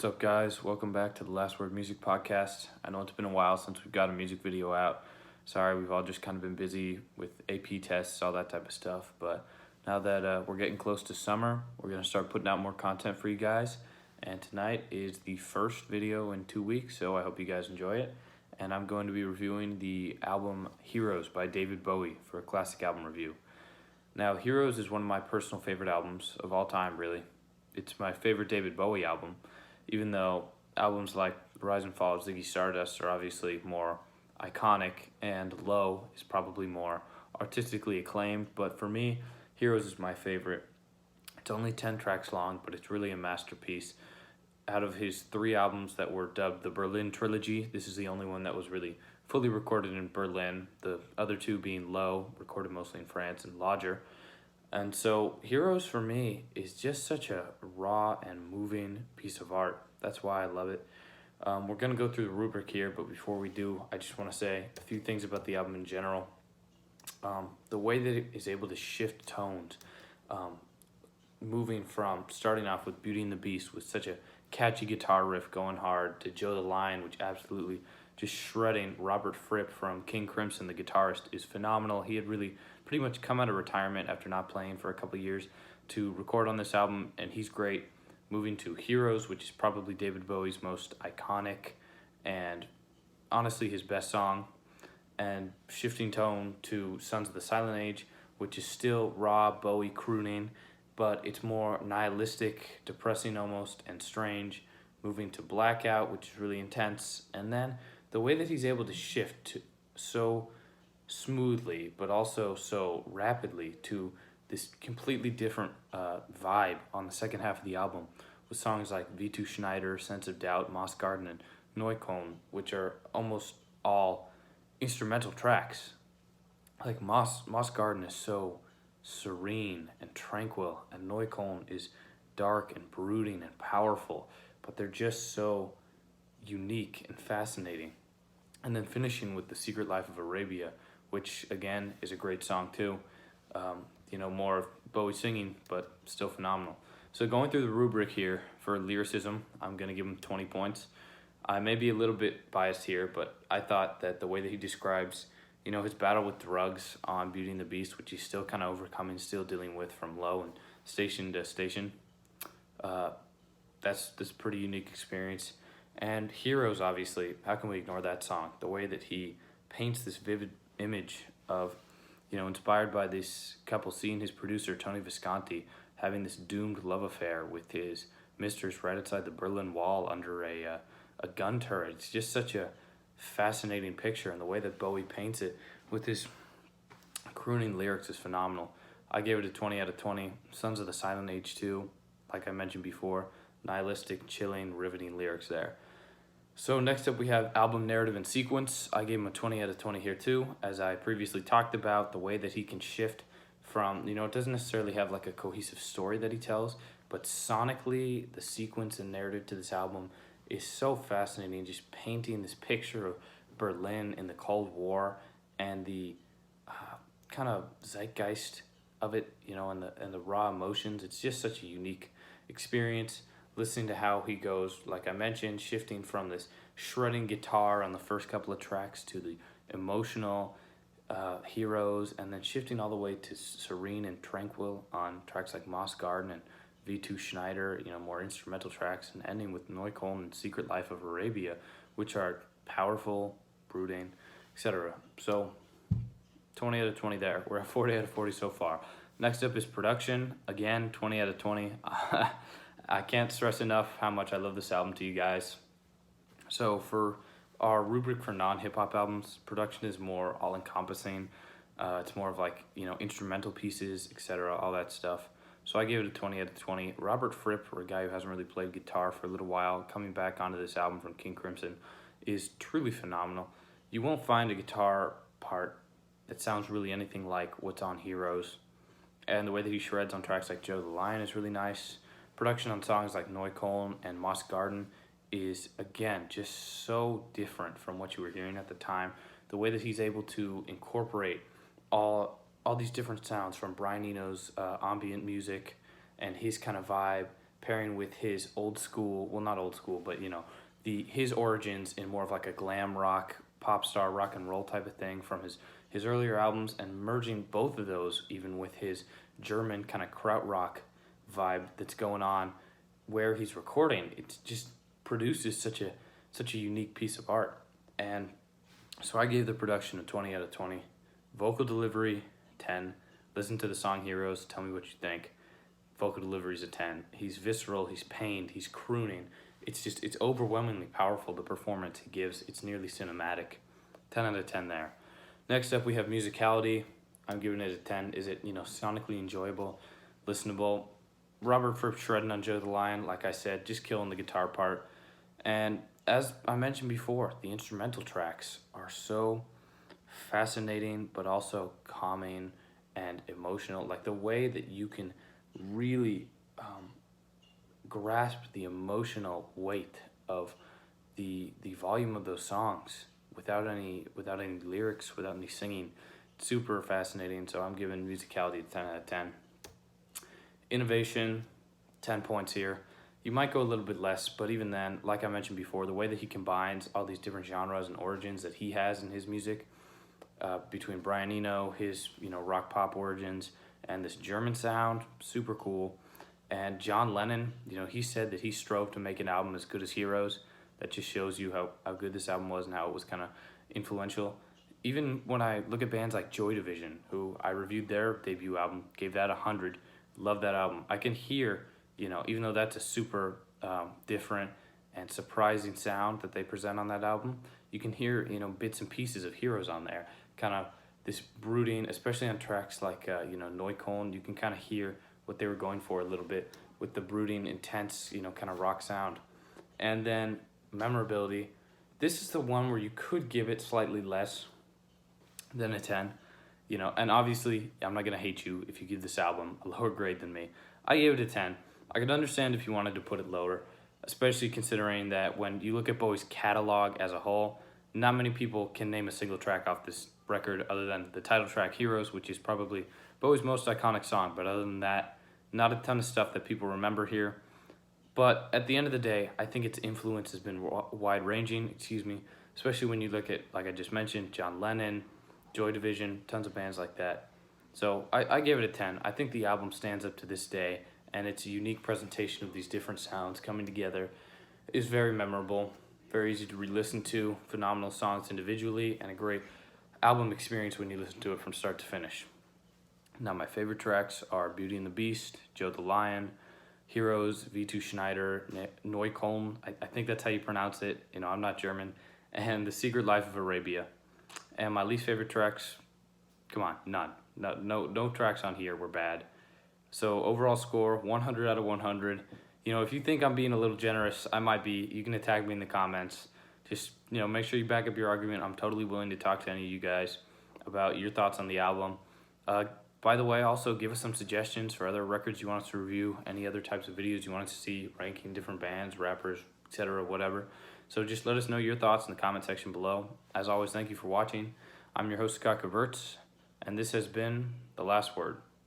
What's up, guys? Welcome back to the Last Word Music Podcast. I know it's been a while since we've got a music video out. Sorry, we've all just kind of been busy with AP tests, all that type of stuff. But now that we're getting close to summer, we're going to start putting out more content for you guys. And tonight is the first video in 2 weeks, so I hope you guys enjoy it. And I'm going to be reviewing the album Heroes by David Bowie for a classic album review. Now, Heroes is one of my personal favorite albums of all time, really. It's my favorite David Bowie album, even though albums like Rise and Fall of Ziggy Stardust are obviously more iconic and Low is probably more artistically acclaimed. But for me, Heroes is my favorite. It's only 10 tracks long, but it's really a masterpiece. Out of his 3 albums that were dubbed the Berlin Trilogy, this is the only one that was really fully recorded in Berlin, the other 2 being Low, recorded mostly in France, and Lodger. And so Heroes for me is just such a raw and moving piece of art. That's why I love it. We're going to go through the rubric here, but before we do, I just want to say a few things about the album in general. The way that it is able to shift tones, moving from starting off with Beauty and the Beast with such a catchy guitar riff going hard to Joe the Lion, which absolutely just shredding. Robert Fripp from King Crimson, the guitarist, is phenomenal. He had really pretty much come out of retirement after not playing for a couple of years to record on this album, and he's great. Moving to Heroes, which is probably David Bowie's most iconic and honestly his best song, and shifting tone to Sons of the Silent Age, which is still raw Bowie crooning, but it's more nihilistic, depressing almost, and strange. Moving to Blackout, which is really intense, and then the way that he's able to shift to so smoothly but also so rapidly to this completely different vibe on the second half of the album with songs like SCHNEIDER, Sense of Doubt, Moss Garden, and NEUKOLN, which are almost all instrumental tracks. Like Moss Garden is so serene and tranquil, and NEUKOLN is dark and brooding and powerful, but they're just so unique and fascinating. And then finishing with The Secret Life of Arabia, which again is a great song too. More of Bowie singing, but still phenomenal. So going through the rubric here for lyricism, I'm going to give him 20 points. I may be a little bit biased here, but I thought that the way that he describes, his battle with drugs on Beauty and the Beast, which he's still kind of overcoming, still dealing with from Low and station to station, that's a pretty unique experience. And Heroes, obviously, how can we ignore that song? The way that he paints this vivid image of, inspired by this couple seeing his producer, Tony Visconti, having this doomed love affair with his mistress right outside the Berlin Wall under a gun turret. It's just such a fascinating picture, and the way that Bowie paints it with his crooning lyrics is phenomenal. I gave it a 20 out of 20. Sons of the Silent Age 2, like I mentioned before, nihilistic, chilling, riveting lyrics there. So next up we have album narrative and sequence. I gave him a 20 out of 20 here too. As I previously talked about, the way that he can shift from, it doesn't necessarily have like a cohesive story that he tells, but sonically the sequence and narrative to this album is so fascinating, just painting this picture of Berlin in the Cold War and the kind of zeitgeist of it, and the raw emotions. It's just such a unique experience. Listening to how he goes, like I mentioned, shifting from this shredding guitar on the first couple of tracks to the emotional Heroes, and then shifting all the way to serene and tranquil on tracks like Moss Garden and SCHNEIDER, more instrumental tracks, and ending with NEUKOLN and Secret Life of Arabia, which are powerful, brooding, etc. So 20 out of 20 there. We're at 40 out of 40 so far. Next up is production. Again, 20 out of 20. I can't stress enough how much I love this album to you guys. So for our rubric for non-hip-hop albums, production is more all-encompassing. It's more of like, instrumental pieces, etc., all that stuff. So I gave it a 20 out of 20. Robert Fripp, for a guy who hasn't really played guitar for a little while, coming back onto this album from King Crimson, is truly phenomenal. You won't find a guitar part that sounds really anything like what's on Heroes. And the way that he shreds on tracks like Joe the Lion is really nice. Production on songs like NEUKOLN and Moss Garden is, again, just so different from what you were hearing at the time. The way that he's able to incorporate all these different sounds from Brian Eno's ambient music and his kind of vibe pairing with his old school, well, not old school, but his origins in more of like a glam rock, pop star, rock and roll type of thing from his earlier albums, and merging both of those even with his German kind of krautrock vibe that's going on where he's recording. It just produces such a unique piece of art. And so I gave the production a 20 out of 20. Vocal delivery, 10. Listen to the song Heroes, tell me what you think. Vocal delivery's a 10. He's visceral, he's pained, he's crooning. It's overwhelmingly powerful, the performance he gives. It's nearly cinematic. 10 out of 10 there. Next up, we have musicality. I'm giving it a 10. Is it, sonically enjoyable, listenable? Robert Fripp shredding on Joe the Lion, like I said, just killing the guitar part. And as I mentioned before, the instrumental tracks are so fascinating, but also calming and emotional. Like the way that you can really grasp the emotional weight of the volume of those songs without any lyrics, without any singing. Super fascinating. So I'm giving musicality a 10 out of 10. Innovation, 10 points here. You might go a little bit less, but even then, like I mentioned before, the way that he combines all these different genres and origins that he has in his music, between Brian Eno, his rock pop origins, and this German sound, super cool. And John Lennon, he said that he strove to make an album as good as Heroes. That just shows you how good this album was and how it was kind of influential. Even when I look at bands like Joy Division, who I reviewed their debut album, gave that 100, love that album. I can hear, even though that's a super different and surprising sound that they present on that album, you can hear, bits and pieces of Heroes on there. Kind of this brooding, especially on tracks like, NEUKOLN, you can kind of hear what they were going for a little bit with the brooding, intense, kind of rock sound. And then memorability. This is the one where you could give it slightly less than a 10. And obviously, I'm not going to hate you if you give this album a lower grade than me. I gave it a 10. I could understand if you wanted to put it lower, especially considering that when you look at Bowie's catalog as a whole, not many people can name a single track off this record other than the title track, Heroes, which is probably Bowie's most iconic song. But other than that, not a ton of stuff that people remember here. But at the end of the day, I think its influence has been wide-ranging, especially when you look at, like I just mentioned, John Lennon, Joy Division, tons of bands like that. So I gave it a 10. I think the album stands up to this day, and its unique presentation of these different sounds coming together is very memorable, very easy to re-listen to, phenomenal songs individually, and a great album experience when you listen to it from start to finish. Now, my favorite tracks are Beauty and the Beast, Joe the Lion, Heroes, SCHNEIDER, NEUKOLN, I think that's how you pronounce it, I'm not German, and The Secret Life of Arabia. And my least favorite tracks, come on, none. No tracks on here were bad. So overall score, 100 out of 100. If you think I'm being a little generous, I might be. You can attack me in the comments. Just, make sure you back up your argument. I'm totally willing to talk to any of you guys about your thoughts on the album. By the way, also give us some suggestions for other records you want us to review, any other types of videos you want us to see, ranking different bands, rappers, etc., whatever. So just let us know your thoughts in the comment section below. As always, thank you for watching. I'm your host, Scott Caverts, and this has been The Last Word.